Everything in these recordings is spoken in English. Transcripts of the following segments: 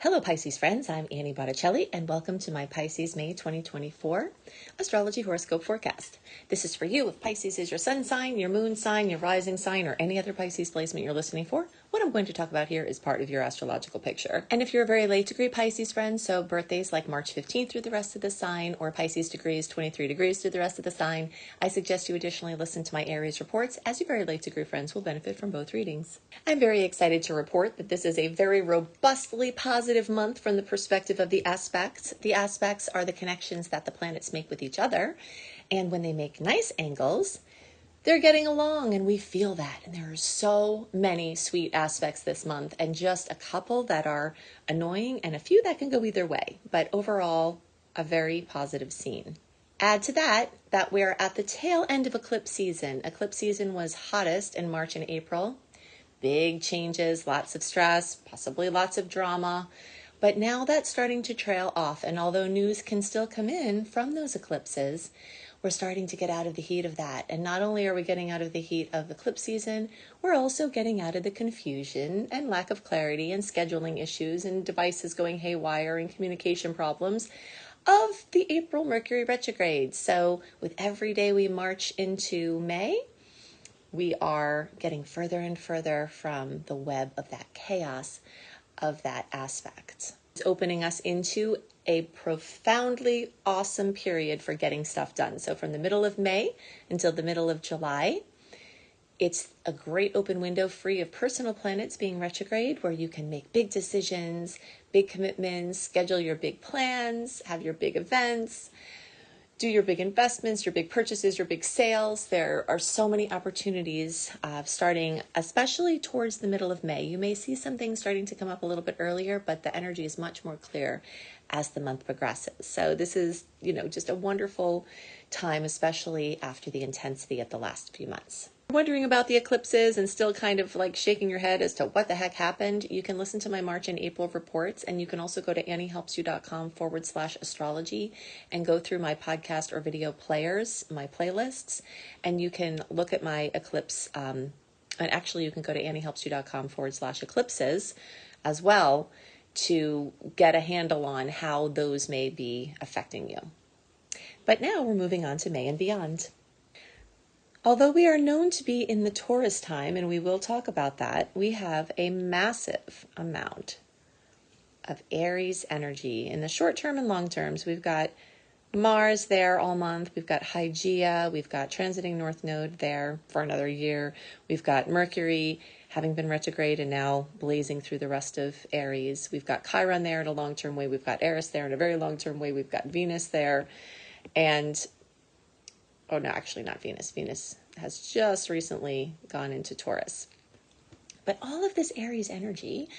Hello Pisces friends, I'm Annie Botticelli and welcome to my Pisces May 2024 Astrology Horoscope Forecast. This is for you if Pisces is your sun sign, your moon sign, your rising sign, or any other Pisces placement you're listening for. What I'm going to talk about here is part of your astrological picture. And if you're a very late degree Pisces friend, so birthdays like March 15th through the rest of the sign, or Pisces degrees 23 degrees through the rest of the sign, I suggest you additionally listen to my Aries reports, as your very late degree friends will benefit from both readings. I'm very excited to report that this is a very robustly positive month from the perspective of the aspects. The aspects are the connections that the planets make with each other, and when they make nice angles, they're getting along, and we feel that. And there are so many sweet aspects this month, and just a couple that are annoying and a few that can go either way. But overall, a very positive scene. Add to that we're at the tail end of eclipse season. Eclipse season was hottest in March and April. Big changes, lots of stress, possibly lots of drama. But now that's starting to trail off. And although news can still come in from those eclipses, we're starting to get out of the heat of that. And not only are we getting out of the heat of eclipse season, we're also getting out of the confusion and lack of clarity and scheduling issues and devices going haywire and communication problems of the April Mercury retrograde. So with every day we march into May, we are getting further and further from the web of that chaos of that aspect. It's opening us into a profoundly awesome period for getting stuff done. So from the middle of May until the middle of July, it's a great open window free of personal planets being retrograde, where you can make big decisions, big commitments, schedule your big plans, have your big events, do your big investments, your big purchases, your big sales. There are so many opportunities starting, especially towards the middle of May. You may see some things starting to come up a little bit earlier, but the energy is much more clear as the month progresses. So this is, just a wonderful time, especially after the intensity of the last few months. Wondering about the eclipses and still kind of like shaking your head as to what the heck happened, you can listen to my March and April reports, and you can also go to anniehelpsyou.com/astrology and go through my podcast or video players, my playlists, and you can look at my eclipse. And actually, you can go to anniehelpsyou.com/eclipses as well to get a handle on how those may be affecting you. But now we're moving on to May and beyond. Although we are known to be in the Taurus time, and we will talk about that, we have a massive amount of Aries energy in the short term and long terms. We've got Mars there all month. We've got Hygeia. We've got transiting North Node there for another year. We've got Mercury having been retrograde and now blazing through the rest of Aries. We've got Chiron there in a long-term way. We've got Eris there in a very long-term way. We've got Venus there. And oh, no, actually not Venus. Venus has just recently gone into Taurus. But all of this Aries energy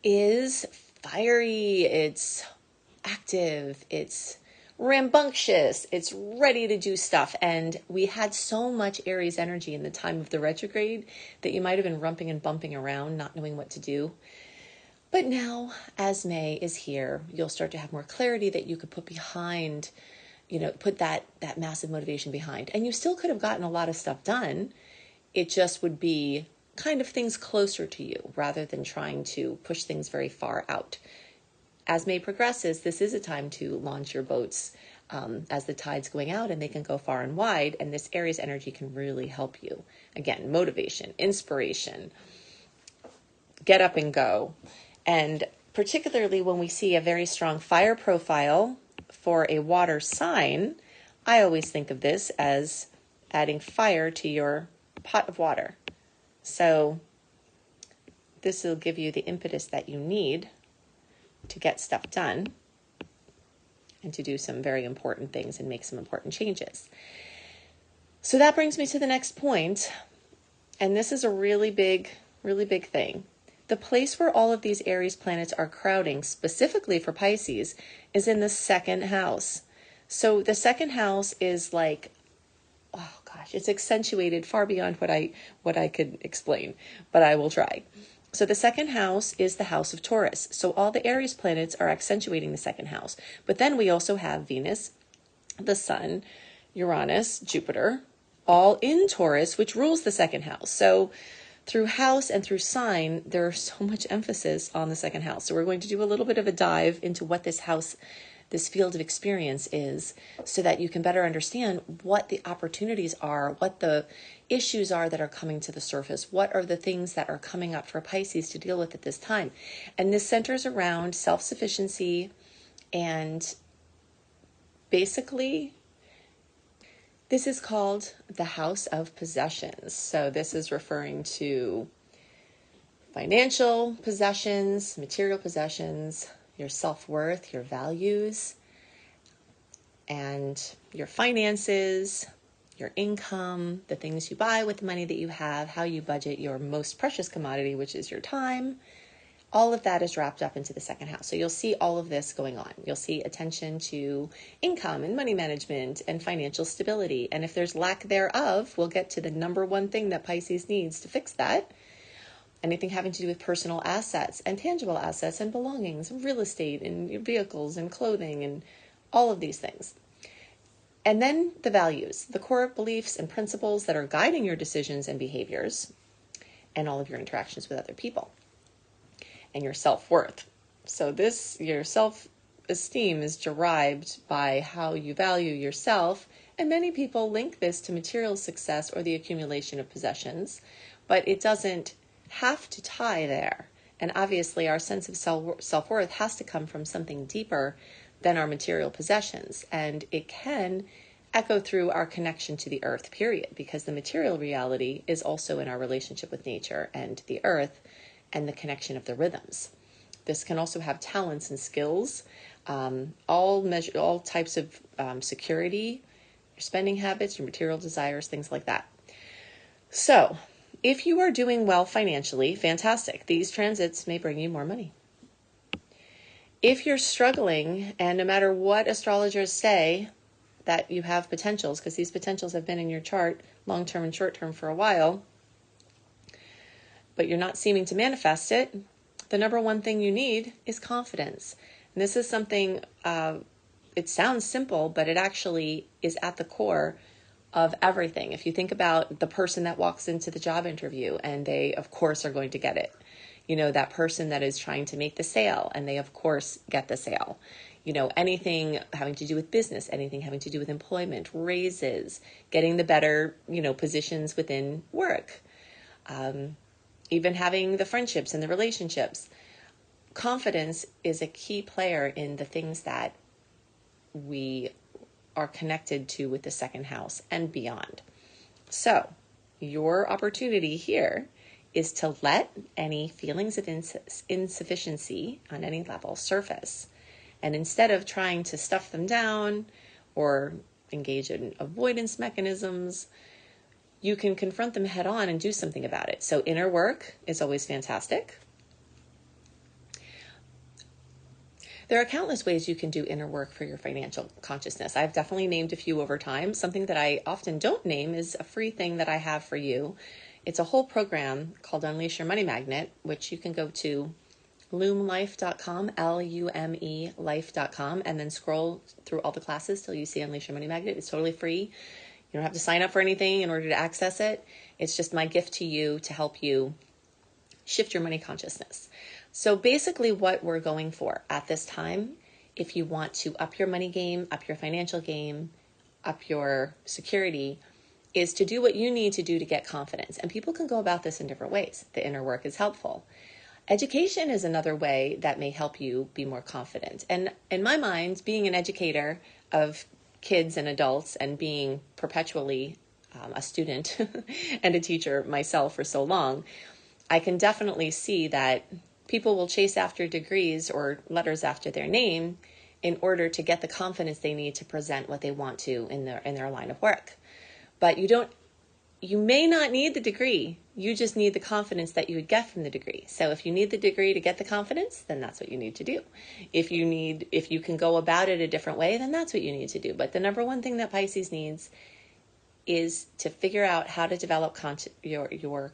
is fiery, it's active, it's rambunctious, it's ready to do stuff. And we had so much Aries energy in the time of the retrograde that you might have been rumping and bumping around, not knowing what to do. But now, as May is here, you'll start to have more clarity that you could put behind, put that massive motivation behind. And you still could have gotten a lot of stuff done. It just would be kind of things closer to you rather than trying to push things very far out. As May progresses, this is a time to launch your boats as the tide's going out, and they can go far and wide. And this Aries energy can really help you. Again, motivation, inspiration, get up and go. And particularly when we see a very strong fire profile for a water sign, I always think of this as adding fire to your pot of water. So this will give you the impetus that you need to get stuff done and to do some very important things and make some important changes. So that brings me to the next point, and this is a really big thing. The place where all of these Aries planets are crowding, specifically for Pisces, is in the second house. So the second house is like, oh gosh, it's accentuated far beyond what I could explain, but I will try. So the second house is the house of Taurus. So all the Aries planets are accentuating the second house. But then we also have Venus, the Sun, Uranus, Jupiter, all in Taurus, which rules the second house. So Through house and through sign, there's so much emphasis on the second house. So we're going to do a little bit of a dive into what this house, this field of experience is, so that you can better understand what the opportunities are, what the issues are that are coming to the surface, what are the things that are coming up for Pisces to deal with at this time. And this centers around self-sufficiency and basically this is called the house of possessions. So this is referring to financial possessions, material possessions, your self-worth, your values, and your finances, your income, the things you buy with the money that you have, how you budget your most precious commodity, which is your time. All of that is wrapped up into the second house. So you'll see all of this going on. You'll see attention to income and money management and financial stability. And if there's lack thereof, we'll get to the number one thing that Pisces needs to fix that. Anything having to do with personal assets and tangible assets and belongings, real estate and vehicles and clothing and all of these things. And then the values, the core beliefs and principles that are guiding your decisions and behaviors and all of your interactions with other people. And your self-worth. So your self-esteem is derived by how you value yourself. And many people link this to material success or the accumulation of possessions, but it doesn't have to tie there. And obviously our sense of self-worth has to come from something deeper than our material possessions. And it can echo through our connection to the earth, period, because the material reality is also in our relationship with nature and the earth, and the connection of the rhythms. This can also have talents and skills, all types of security, your spending habits, your material desires, things like that. So if you are doing well financially, fantastic. These transits may bring you more money. If you're struggling, and no matter what astrologers say that you have potentials, because these potentials have been in your chart long-term and short-term for a while, but you're not seeming to manifest it, the number one thing you need is confidence. And this is something, it sounds simple, but it actually is at the core of everything. If you think about the person that walks into the job interview and they, of course, are going to get it. You know, that person that is trying to make the sale and they, of course, get the sale. You know, anything having to do with business, anything having to do with employment, raises, getting the better, positions within work. Even having the friendships and the relationships. Confidence is a key player in the things that we are connected to with the second house and beyond. So your opportunity here is to let any feelings of insufficiency on any level surface. And instead of trying to stuff them down or engage in avoidance mechanisms, you can confront them head on and do something about it. So inner work is always fantastic. There are countless ways you can do inner work for your financial consciousness. I've definitely named a few over time. Something that I often don't name is a free thing that I have for you. It's a whole program called Unleash Your Money Magnet, which you can go to lumelife.com, L-U-M-E life.com, and then scroll through all the classes till you see Unleash Your Money Magnet. It's totally free. You don't have to sign up for anything in order to access it. It's just my gift to you to help you shift your money consciousness. So basically what we're going for at this time, if you want to up your money game, up your financial game, up your security, is to do what you need to do to get confidence. And people can go about this in different ways. The inner work is helpful. Education is another way that may help you be more confident. And in my mind, being an educator of kids and adults and being perpetually a student and a teacher myself for so long, I can definitely see that people will chase after degrees or letters after their name in order to get the confidence they need to present what they want to in their line of work. But you may not need the degree. You just need the confidence that you would get from the degree. So if you need the degree to get the confidence, then that's what you need to do. If you can go about it a different way, then that's what you need to do. But the number one thing that Pisces needs is to figure out how to develop your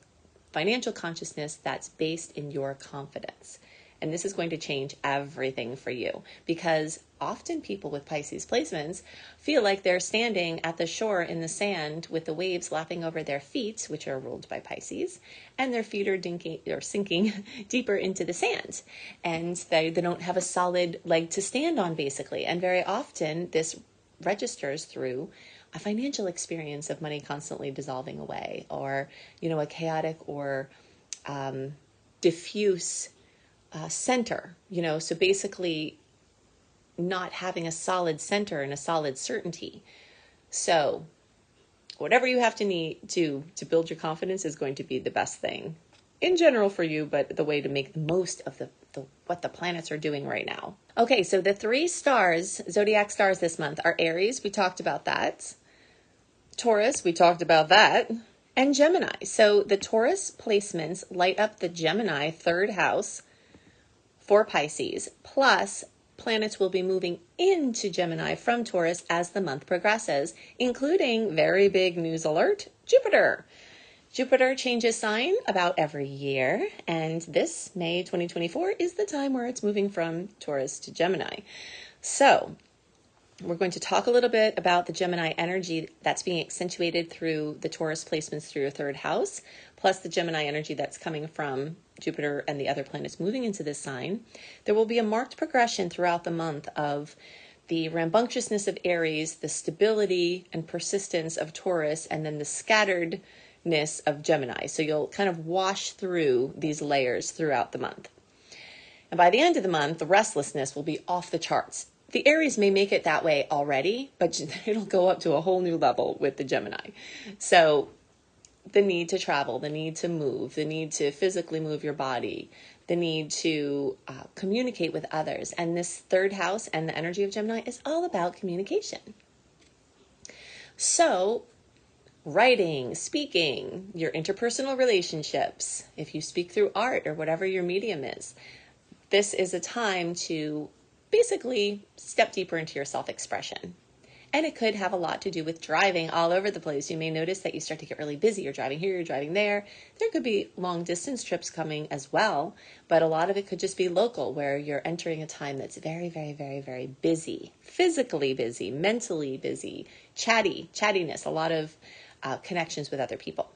financial consciousness that's based in your confidence. And this is going to change everything for you, because often people with Pisces placements feel like they're standing at the shore in the sand with the waves lapping over their feet, which are ruled by Pisces, and their feet are sinking deeper into the sand. And they don't have a solid leg to stand on, basically. And very often this registers through a financial experience of money constantly dissolving away, or, a chaotic or diffuse center, so basically not having a solid center and a solid certainty. So whatever you have to need to build your confidence is going to be the best thing in general for you, but the way to make the most of what the planets are doing right now. Okay, so the 3 stars, zodiac stars this month, are Aries. We talked about that. Taurus, we talked about that. And Gemini. So the Taurus placements light up the Gemini 3rd house for Pisces, plus planets will be moving into Gemini from Taurus as the month progresses, including, very big news alert, Jupiter. Jupiter changes sign about every year, and this May 2024 is the time where it's moving from Taurus to Gemini. So we're going to talk a little bit about the Gemini energy that's being accentuated through the Taurus placements through your 3rd house, plus the Gemini energy that's coming from Jupiter and the other planets moving into this sign. There will be a marked progression throughout the month of the rambunctiousness of Aries, the stability and persistence of Taurus, and then the scatteredness of Gemini. So you'll kind of wash through these layers throughout the month. And by the end of the month, the restlessness will be off the charts. The Aries may make it that way already, but it'll go up to a whole new level with the Gemini. So the need to travel, the need to move, the need to physically move your body, the need to communicate with others. And this 3rd house and the energy of Gemini is all about communication. So writing, speaking, your interpersonal relationships, if you speak through art or whatever your medium is, this is a time to basically step deeper into your self-expression. And it could have a lot to do with driving all over the place. You may notice that you start to get really busy. You're driving here, you're driving there. There could be long distance trips coming as well, but a lot of it could just be local, where you're entering a time that's very, very, very, very busy, physically busy, mentally busy, chattiness, a lot of connections with other people.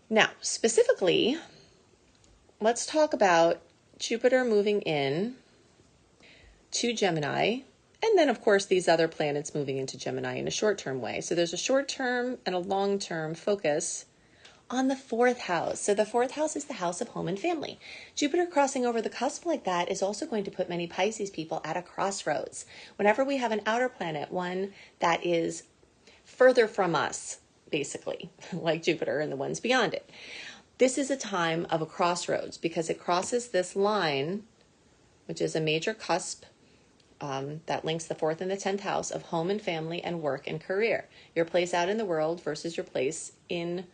Now, specifically, let's talk about Jupiter moving in to Gemini, and then, of course, these other planets moving into Gemini in a short-term way. So there's a short-term and a long-term focus on the 4th house. So the 4th house is the house of home and family. Jupiter crossing over the cusp like that is also going to put many Pisces people at a crossroads. Whenever we have an outer planet, one that is further from us, basically, like Jupiter and the ones beyond it, this is a time of a crossroads, because it crosses this line, which is a major cusp, that links the 4th and the 10th house of home and family and work and career. Your place out in the world versus your place in,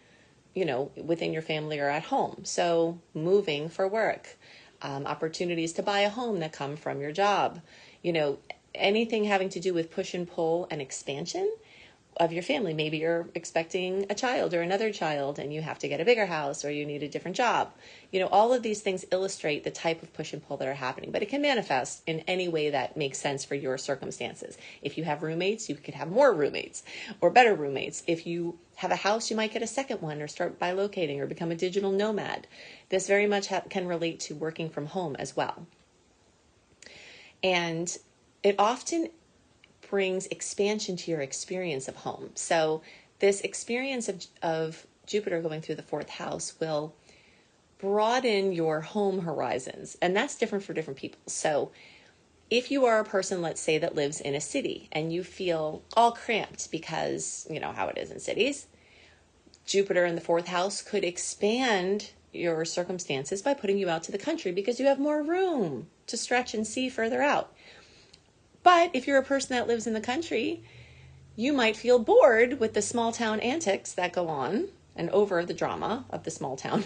within your family or at home. So moving for work, opportunities to buy a home that come from your job, anything having to do with push and pull and expansion of your family. Maybe you're expecting a child or another child and you have to get a bigger house, or you need a different job. All of these things illustrate the type of push and pull that are happening, but it can manifest in any way that makes sense for your circumstances. If you have roommates, you could have more roommates or better roommates. If you have a house, you might get a second one, or start bilocating, or become a digital nomad. This very much can relate to working from home as well. And it often brings expansion to your experience of home. So this experience of Jupiter going through the 4th house will broaden your home horizons, and that's different for different people. So if you are a person, let's say, that lives in a city and you feel all cramped because you know how it is in cities, Jupiter in the 4th house could expand your circumstances by putting you out to the country, because you have more room to stretch and see further out. But if you're a person that lives in the country, you might feel bored with the small town antics that go on and over the drama of the small town.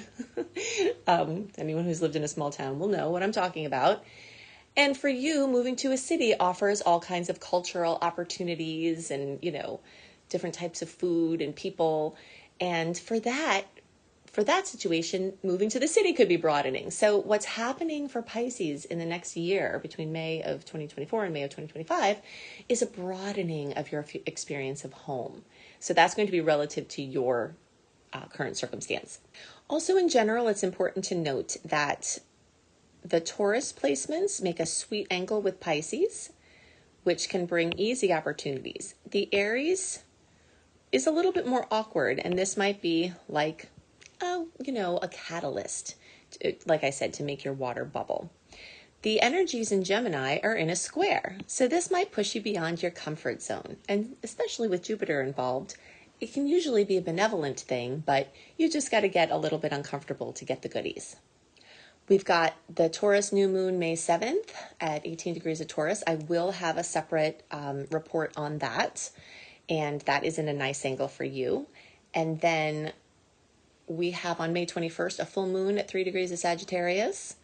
Anyone who's lived in a small town will know what I'm talking about. And for you, moving to a city offers all kinds of cultural opportunities and, different types of food and people. And for that, for that situation, moving to the city could be broadening. So what's happening for Pisces in the next year between May of 2024 and May of 2025 is a broadening of your experience of home. So that's going to be relative to your current circumstance. Also, in general, it's important to note that the Taurus placements make a sweet angle with Pisces, which can bring easy opportunities. The Aries is a little bit more awkward, and this might be like, a catalyst, like I said, to make your water bubble. The energies in Gemini are in a square, so this might push you beyond your comfort zone, and especially with Jupiter involved, it can usually be a benevolent thing, but you just got to get a little bit uncomfortable to get the goodies. We've got the Taurus new moon May 7th at 18 degrees of Taurus. I will have a separate report on that, and that is in a nice angle for you. And then we have on May 21st a full moon at 3 degrees of Sagittarius.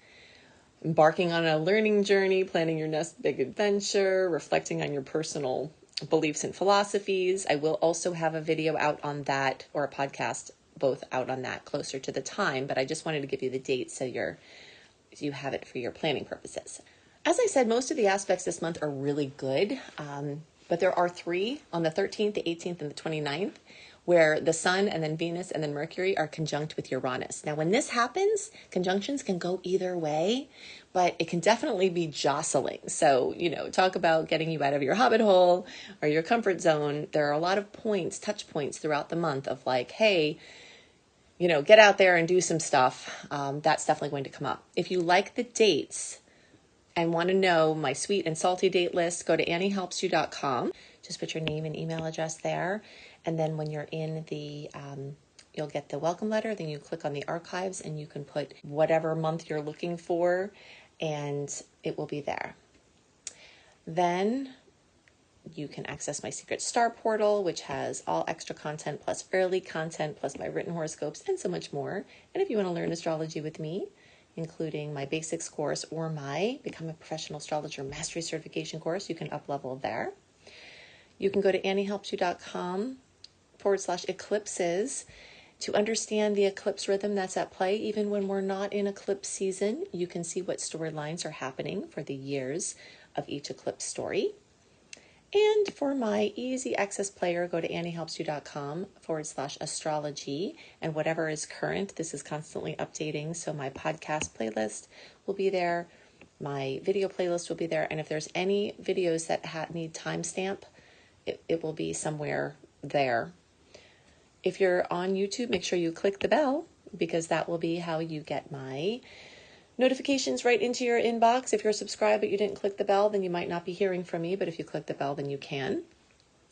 Embarking on a learning journey, planning your next big adventure, reflecting on your personal beliefs and philosophies. I will also have a video out on that, or a podcast, both out on that closer to the time, but I just wanted to give you the date so you have it for your planning purposes. As I said, most of the aspects this month are really good, but there are 3 on the 13th, the 18th, and the 29th, where the Sun and then Venus and then Mercury are conjunct with Uranus. Now, when this happens, conjunctions can go either way, but it can definitely be jostling. So, talk about getting you out of your hobbit hole or your comfort zone. There are a lot of touch points throughout the month of like, hey, get out there and do some stuff. That's definitely going to come up. If you like the dates and want to know my sweet and salty date list, go to anniehelpsyou.com. Just put your name and email address there. And then when you're in you'll get the welcome letter. Then you click on the archives and you can put whatever month you're looking for and it will be there. Then you can access my secret star portal, which has all extra content plus early content plus my written horoscopes and so much more. And if you want to learn astrology with me, including my basics course or my Become a Professional Astrologer Mastery Certification course, you can up-level there. You can go to anniehelpsyou.com/eclipses to understand the eclipse rhythm that's at play. Even when we're not in eclipse season, you can see what storylines are happening for the years of each eclipse story. And for my easy access player, go to anniehelpsyou.com/astrology, and whatever is current, this is constantly updating. So my podcast playlist will be there. My video playlist will be there. And if there's any videos that need timestamp, it will be somewhere there. If you're on YouTube, make sure you click the bell, because that will be how you get my notifications right into your inbox. If you're subscribed but you didn't click the bell, then you might not be hearing from me, but if you click the bell, then you can.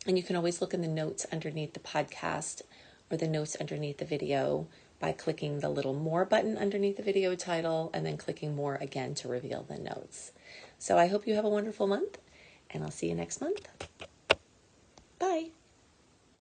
And you can always look in the notes underneath the podcast or the notes underneath the video by clicking the little more button underneath the video title and then clicking more again to reveal the notes. So I hope you have a wonderful month, and I'll see you next month.